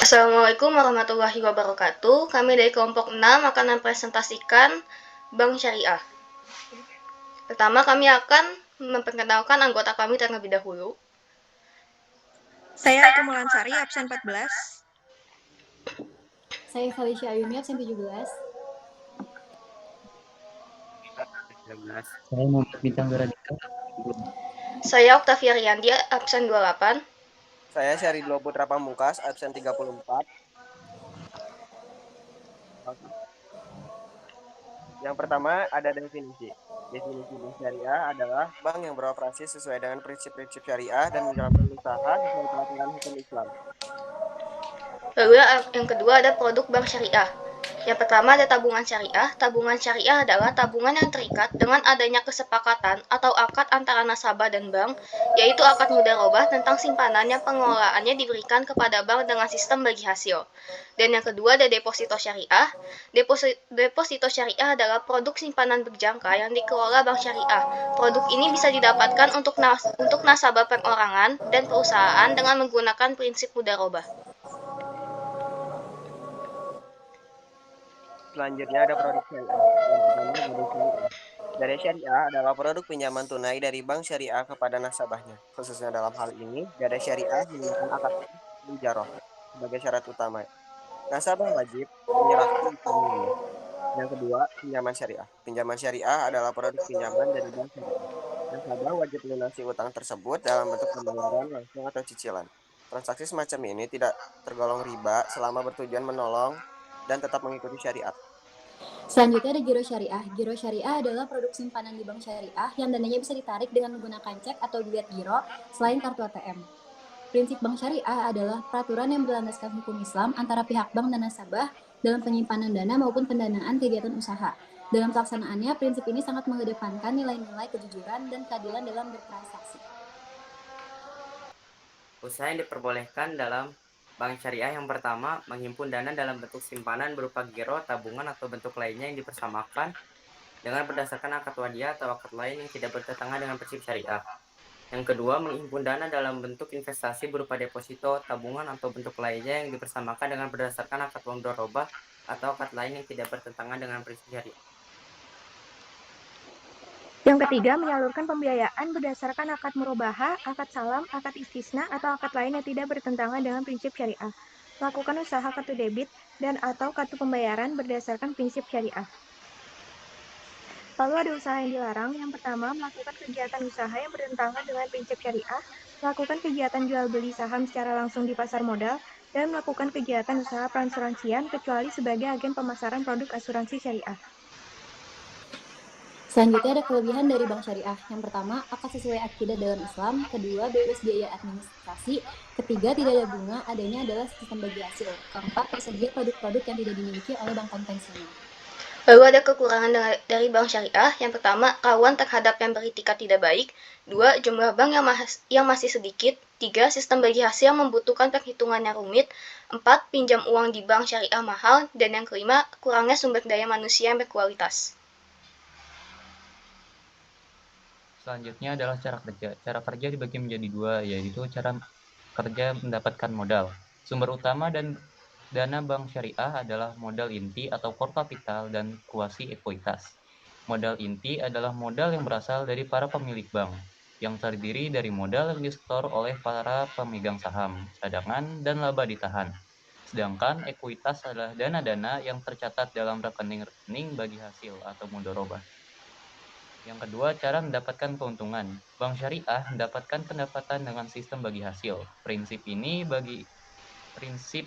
Assalamualaikum warahmatullahi wabarakatuh. Kami dari kelompok 6 akan mempresentasikan Bank Syariah. Pertama, kami akan memperkenalkan anggota kami terlebih dahulu. Saya Eka Mulansari, absen 14. Saya Felicia Ayumi, absen 17. Saya Muhammad Bintang Garadika. Saya Oktavia Riyandi, absen 28. Saya Syaridlo Putra Pamungkas, absen 34. Yang pertama ada definisi. Definisi bank syariah adalah bank yang beroperasi sesuai dengan prinsip-prinsip syariah dan menjalankan usaha sesuai peraturan hukum Islam. Lalu yang kedua ada produk bank syariah. Yang pertama ada tabungan syariah. Tabungan syariah adalah tabungan yang terikat dengan adanya kesepakatan atau akad antara nasabah dan bank, yaitu akad mudharabah tentang simpanan yang pengelolaannya diberikan kepada bank dengan sistem bagi hasil. Dan yang kedua ada deposito syariah. Deposito syariah adalah produk simpanan berjangka yang dikelola bank syariah. Produk ini bisa didapatkan untuk nasabah perorangan dan perusahaan dengan menggunakan prinsip mudharabah. Selanjutnya ada produk syariah. Yang pertama gadai syariah. Gadai syariah adalah produk pinjaman tunai dari bank syariah kepada nasabahnya. Khususnya dalam hal ini, gadai syariah menggunakan akad mujarah sebagai syarat utama. Nasabah wajib menyerahkan uangnya. Yang kedua, pinjaman syariah. Pinjaman syariah adalah produk pinjaman dari bank syariah. Nasabah wajib melunasi utang tersebut dalam bentuk pembayaran langsung atau cicilan. Transaksi semacam ini tidak tergolong riba selama bertujuan menolong dan tetap mengikuti syariat. Selanjutnya ada giro syariah. Giro syariah adalah produk simpanan di bank syariah yang dananya bisa ditarik dengan menggunakan cek atau duit giro selain kartu ATM. Prinsip bank syariah adalah peraturan yang berlandaskan hukum Islam antara pihak bank dan nasabah dalam penyimpanan dana maupun pendanaan kegiatan usaha. Dalam pelaksanaannya, prinsip ini sangat mengedepankan nilai-nilai kejujuran dan keadilan dalam bertransaksi. Usaha yang diperbolehkan dalam bank syariah yang pertama, menghimpun dana dalam bentuk simpanan berupa giro, tabungan, atau bentuk lainnya yang dipersamakan dengan berdasarkan akad wadiah atau akad lain yang tidak bertentangan dengan prinsip syariah. Yang kedua, menghimpun dana dalam bentuk investasi berupa deposito, tabungan, atau bentuk lainnya yang dipersamakan dengan berdasarkan akad mudharabah atau akad lain yang tidak bertentangan dengan prinsip syariah. Yang ketiga, menyalurkan pembiayaan berdasarkan akad murabahah, akad salam, akad istisna, atau akad lain yang tidak bertentangan dengan prinsip syariah. Lakukan usaha kartu debit dan atau kartu pembayaran berdasarkan prinsip syariah. Lalu ada usaha yang dilarang. Yang pertama, melakukan kegiatan usaha yang bertentangan dengan prinsip syariah, melakukan kegiatan jual beli saham secara langsung di pasar modal, dan melakukan kegiatan usaha perasuransian kecuali sebagai agen pemasaran produk asuransi syariah. Selanjutnya ada kelebihan dari bank syariah. Yang pertama, akad sesuai akidah dalam Islam. Kedua, bebas biaya administrasi. Ketiga, tidak ada bunga. Adanya adalah sistem bagi hasil. Keempat, tersedia produk-produk yang tidak dimiliki oleh bank konvensional. Lalu ada kekurangan dari bank syariah. Yang pertama, rawan terhadap yang beritikat tidak baik. Dua, jumlah bank yang masih sedikit. Tiga, sistem bagi hasil yang membutuhkan perhitungan yang rumit. Empat, pinjam uang di bank syariah mahal. Dan yang kelima, kurangnya sumber daya manusia yang berkualitas. Selanjutnya adalah cara kerja. Cara kerja dibagi menjadi dua, yaitu cara kerja mendapatkan modal. Sumber utama dan dana bank syariah adalah modal inti atau core capital dan kuasi ekuitas. Modal inti adalah modal yang berasal dari para pemilik bank, yang terdiri dari modal yang disetor oleh para pemegang saham, cadangan, dan laba ditahan. Sedangkan ekuitas adalah dana-dana yang tercatat dalam rekening-rekening bagi hasil atau mudharabah. Yang kedua, cara mendapatkan keuntungan. Bank syariah mendapatkan pendapatan dengan sistem bagi hasil. Prinsip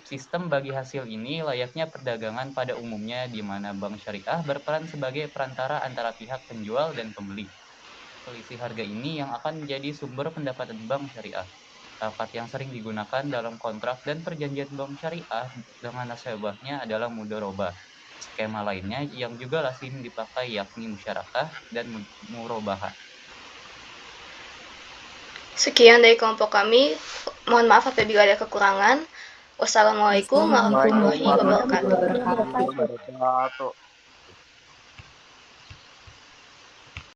sistem bagi hasil ini layaknya perdagangan pada umumnya di mana bank syariah berperan sebagai perantara antara pihak penjual dan pembeli. Selisih harga ini yang akan menjadi sumber pendapatan bank syariah. Akad yang sering digunakan dalam kontrak dan perjanjian bank syariah dengan nasabahnya adalah mudharabah. Skema lainnya yang juga lazim dipakai yakni musyarakah dan murabahah. Sekian dari kelompok kami. Mohon maaf apabila ada kekurangan. Wassalamualaikum warahmatullahi wabarakatuh. Wabarakatuh.